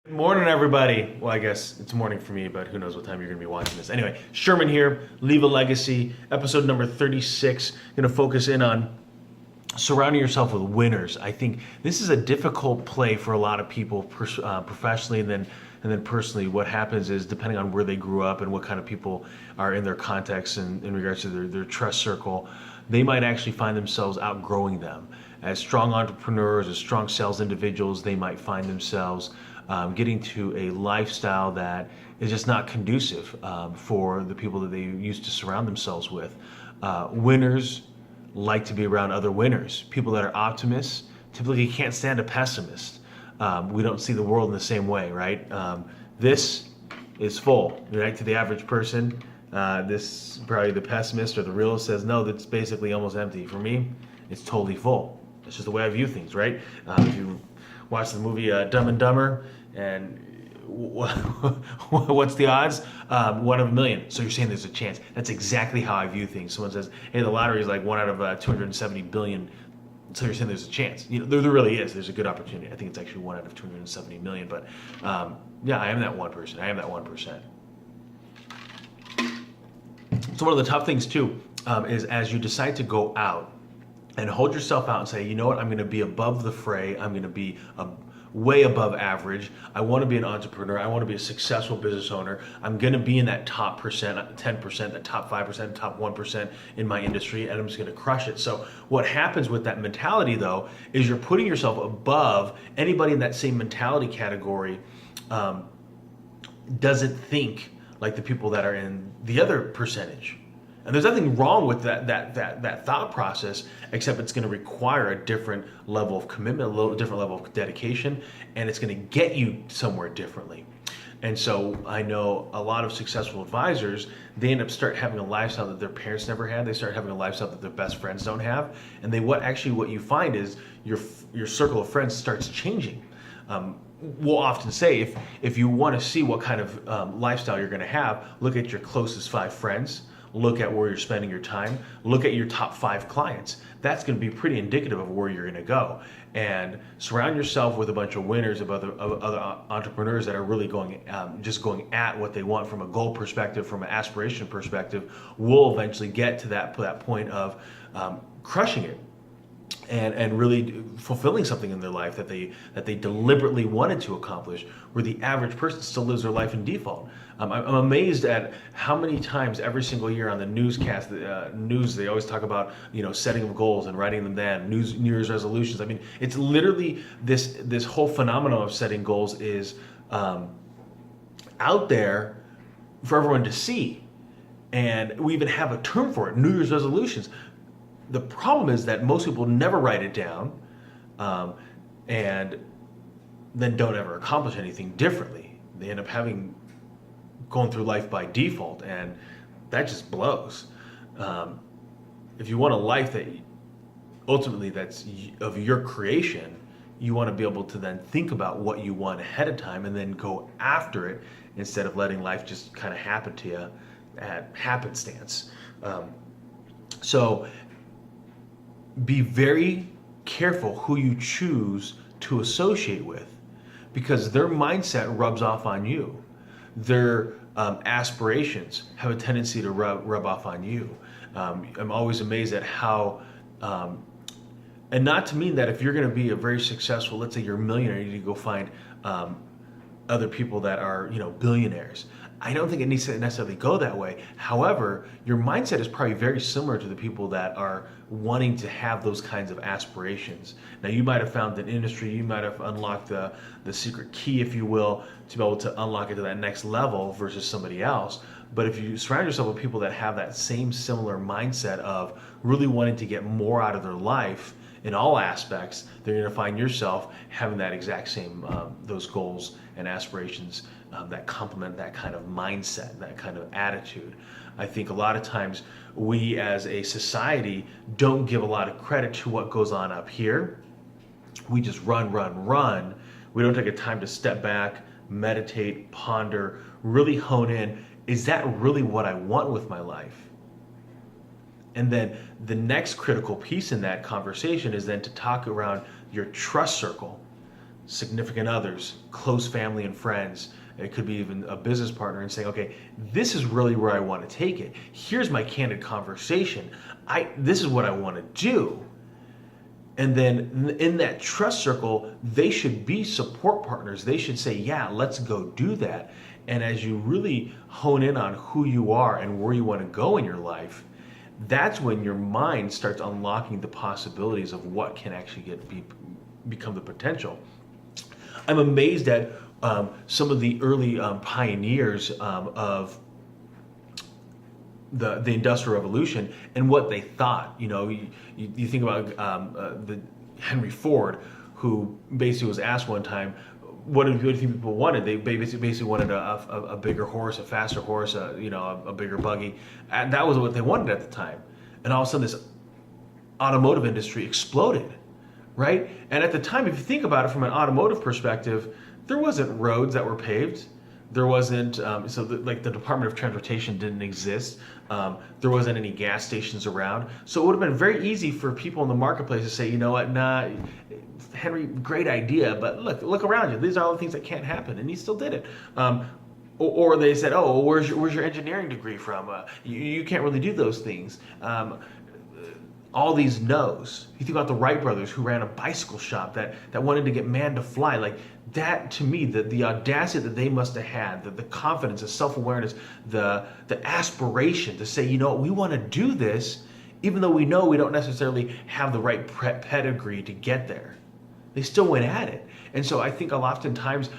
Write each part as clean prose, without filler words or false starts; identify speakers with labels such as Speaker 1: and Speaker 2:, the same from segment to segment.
Speaker 1: Good morning, everybody. Well, I guess it's morning for me, but who knows what time you're going to be watching this. Anyway, Sherman here, Leave a Legacy, episode number 36. Going to focus in on surrounding yourself with winners. I think this is a difficult play for a lot of people professionally and then personally. What happens is, depending on where they grew up and what kind of people are in their context and in regards to their trust circle, they might actually find themselves outgrowing them. As strong entrepreneurs, as strong sales individuals, they might find themselves getting to a lifestyle that is just not conducive for the people that they used to surround themselves with. Winners like to be around other winners. People that are optimists typically can't stand a pessimist. We don't see the world in the same way, right? This is full, right? To the average person, this probably the pessimist or the realist says, no, that's basically almost empty. For me, it's totally full. It's just the way I view things, right? If you watch the movie Dumb and Dumber, and what's the odds? 1 of a million. So you're saying there's a chance. That's exactly how I view things. Someone says, hey, the lottery is like 1 out of 270 billion. So you're saying there's a chance. You know, there really is. There's a good opportunity. I think it's actually 1 out of 270 million. But yeah, I am that 1%. I am that 1%. So one of the tough things too is as you decide to go out and hold yourself out and say, you know what, I'm going to be above the fray. I'm going to be way above average. I want to be an entrepreneur. I want to be a successful business owner. I'm going to be in that top percent, 10%, the top 5%, top 1% in my industry, and I'm just going to crush it. So what happens with that mentality, though, is you're putting yourself above anybody in that same mentality category. Doesn't think like the people that are in the other percentage. And there's nothing wrong with that thought process, except it's going to require a different level of commitment, a little different level of dedication, and it's going to get you somewhere differently. And so I know a lot of successful advisors, they end up start having a lifestyle that their parents never had. They start having a lifestyle that their best friends don't have. And what you find is your circle of friends starts changing. We'll often say if you want to see what kind of lifestyle you're going to have, look at your closest 5 friends. Look at where you're spending your time. Look at your top 5 clients. That's going to be pretty indicative of where you're going to go. And surround yourself with a bunch of winners, of other entrepreneurs that are really going at what they want from a goal perspective, from an aspiration perspective. Will eventually get to that point of crushing it. And really fulfilling something in their life that they deliberately wanted to accomplish, where the average person still lives their life in default. I'm amazed at how many times every single year on the newscast, news, they always talk about setting of goals and writing them down, New Year's resolutions. I mean, it's literally this whole phenomenon of setting goals is out there for everyone to see, and we even have a term for it: New Year's resolutions. The problem is that most people never write it down and then don't ever accomplish anything differently. They end up going through life by default, and that just blows. If you want a life that ultimately that's of your creation, you want to be able to then think about what you want ahead of time and then go after it instead of letting life just kind of happen to you at happenstance. So be very careful who you choose to associate with, because their mindset rubs off on you. Their aspirations have a tendency to rub off on you. I'm always amazed at how, and not to mean that if you're going to be a very successful, let's say you're a millionaire, you need to go find other people that are billionaires. I don't think it needs to necessarily go that way. However, your mindset is probably very similar to the people that are wanting to have those kinds of aspirations. Now, you might have found an industry, you might have unlocked the secret key, if you will, to be able to unlock it to that next level versus somebody else. But if you surround yourself with people that have that same similar mindset of really wanting to get more out of their life in all aspects, then you're going to find yourself having that exact same, those goals and aspirations that complement that kind of mindset, that kind of attitude. I think a lot of times we as a society don't give a lot of credit to what goes on up here. We just run. We don't take a time to step back, meditate, ponder, really hone in. Is that really what I want with my life? And then the next critical piece in that conversation is then to talk around your trust circle. significant others, close family and friends. It could be even a business partner, and saying, okay, this is really where I want to take it. Here's my candid conversation. This is what I want to do. And then in that trust circle, they should be support partners. They should say, yeah, let's go do that. And as you really hone in on who you are and where you want to go in your life, that's when your mind starts unlocking the possibilities of what can actually become the potential. I'm amazed at some of the early pioneers of the Industrial Revolution and what they thought. You think about the Henry Ford, who basically was asked one time, what do you think people wanted? They basically wanted a bigger horse, a faster horse, a bigger buggy, and that was what they wanted at the time. And all of a sudden, this automotive industry exploded, right? And at the time, if you think about it from an automotive perspective, there wasn't roads that were paved. There wasn't, the Department of Transportation didn't exist. There wasn't any gas stations around. So it would have been very easy for people in the marketplace to say, you know what, nah, Henry, great idea, but look around you. These are all the things that can't happen. And he still did it. Or they said, oh, well, where's your engineering degree from? You can't really do those things. All these no's. You think about the Wright brothers, who ran a bicycle shop that wanted to get man to fly. Like that, to me, the audacity that they must have had, the confidence, the self-awareness, the aspiration to say, you know what, we want to do this, even though we know we don't necessarily have the right pedigree to get there. They still went at it. And so I think oftentimes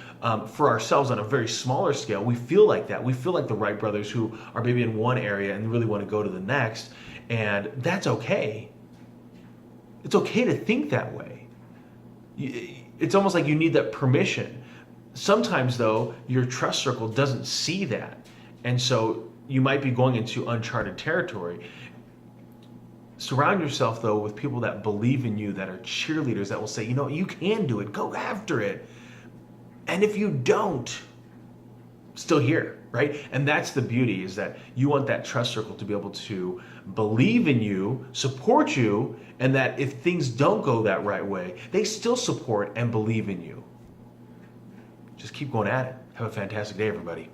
Speaker 1: for ourselves on a very smaller scale, we feel like that. We feel like the Wright brothers, who are maybe in one area and really want to go to the next. And that's okay. It's okay to think that way. It's almost like you need that permission. Sometimes, though, your trust circle doesn't see that. And so you might be going into uncharted territory. Surround yourself, though, with people that believe in you, that are cheerleaders, that will say, you know, you can do it. Go after it. And if you don't, still here, right? And that's the beauty, is that you want that trust circle to be able to believe in you, support you, and that if things don't go that right way, they still support and believe in you. Just keep going at it. Have a fantastic day, everybody.